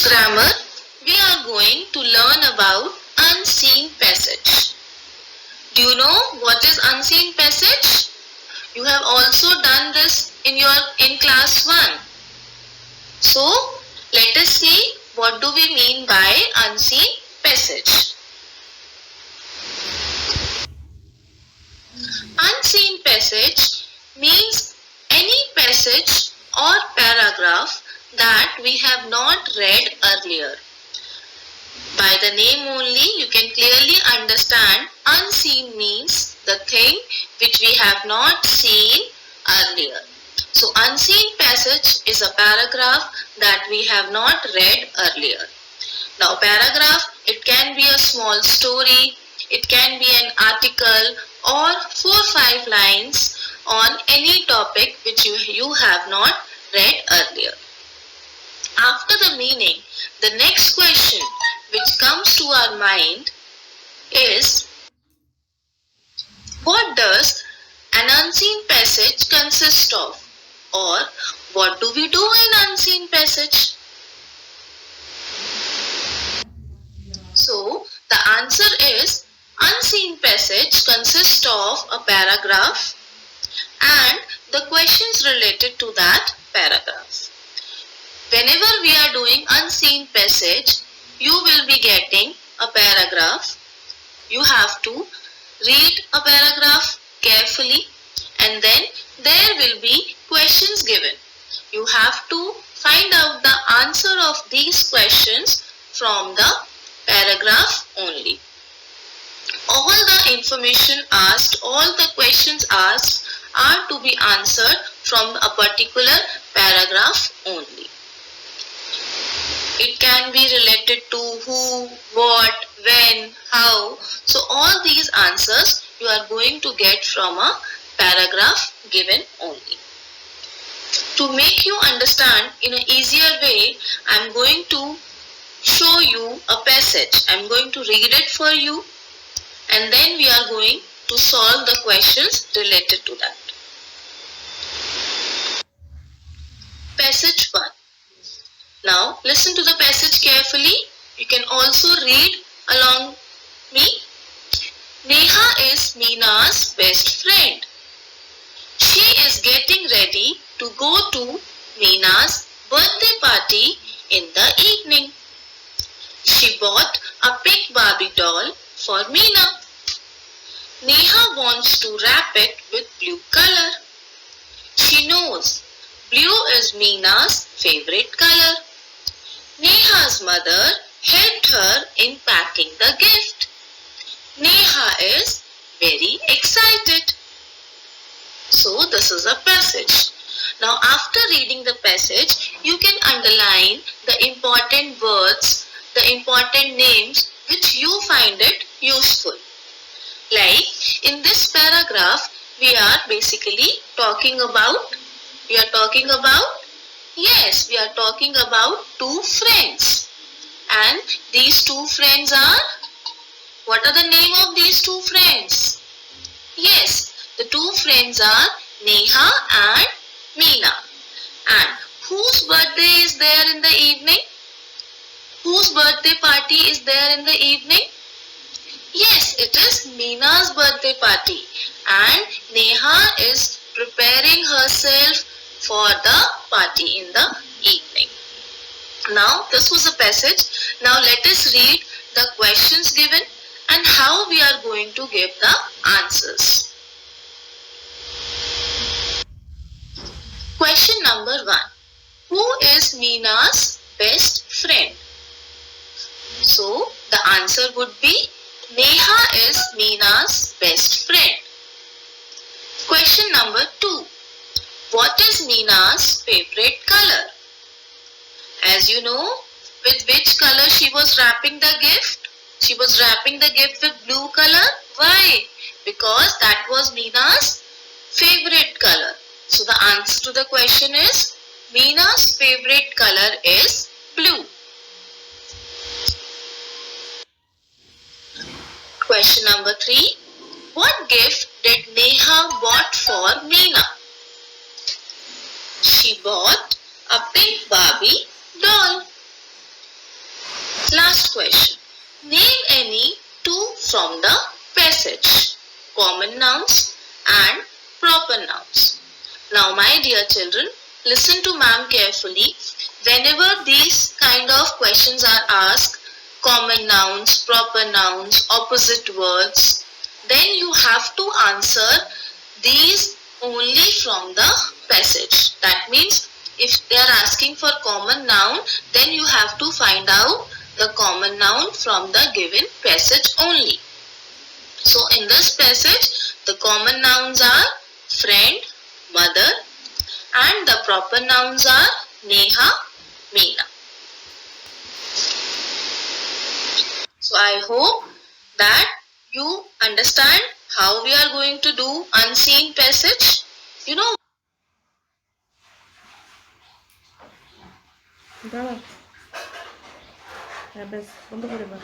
grammar, we are going to learn about unseen passage. Do you know what is unseen passage? You have also done this in class 1. So, let us see what do we mean by unseen passage. Unseen passage means any passage or paragraph that we have not read earlier. By the name only, you can clearly understand unseen means the thing which we have not seen earlier. So, unseen passage is a paragraph that we have not read earlier. Now, paragraph, it can be a small story, it can be an article or 4-5 lines on any topic which you have not read earlier. After the meaning, the next question which comes to our mind is, what does an unseen passage consist of? Or what do we do in unseen passage? So, the answer is, unseen passage consists of a paragraph and the questions related to that paragraph. Whenever we are doing unseen passage, you will be getting a paragraph. You have to read a paragraph carefully and then there will be questions given. You have to find out the answer of these questions from the paragraph only. All the information asked, all the questions asked are to be answered from a particular paragraph only. It can be related to who, what, when, how. So all these answers you are going to get from a paragraph given only. To make you understand in an easier way, I am going to show you a passage. I am going to read it for you and then we are going to solve the questions related to that. Passage 1. Now listen to the passage carefully. You can also read along me. Neha is Meena's best friend. She is getting ready to go to Meena's birthday party in the evening. She bought a pink Barbie doll for Meena. Neha wants to wrap it with blue color. She knows blue is Meena's favorite color. Neha's mother helped her in packing the gift. Neha is very excited. So this is a passage. Now after reading the passage, you can underline the important words, the important names which you find it useful. Like in this paragraph, we are basically talking about yes, we are talking about two friends. And these two friends are, what are the name of these two friends? Yes, the two friends are Neha and Meena. And whose birthday is there in the evening? Whose birthday party is there in the evening? Yes, it is Meena's birthday party. And Neha is preparing herself for the party in the evening. Now, this was a passage. Now, let us read the questions given and how we are going to give the answers. Question number 1. Who is Meena's best friend? So, the answer would be Neha is Meena's best friend. Question number 2. What is Meena's favorite color? As you know, with which color she was wrapping the gift? She was wrapping the gift with blue color. Why? Because that was Meena's favorite color. So the answer to the question is, Meena's favorite color is blue. Question number 3. What gift did Neha bought for Meena? She bought a pink Barbie doll. Last question. Name any two from the passage. Common nouns and proper nouns. Now, my dear children, listen to ma'am carefully. Whenever these kind of questions are asked, common nouns, proper nouns, opposite words, then you have to answer these only from the passage. That means if they are asking for common noun, then you have to find out the common noun from the given passage only. So in this passage, the common nouns are friend, mother, and the proper nouns are Neha, Meena. So I hope that you understand how we are going to do unseen passage. You know, দাঁড়া, হ্যাঁ বেশ বন্ধ করে দাও।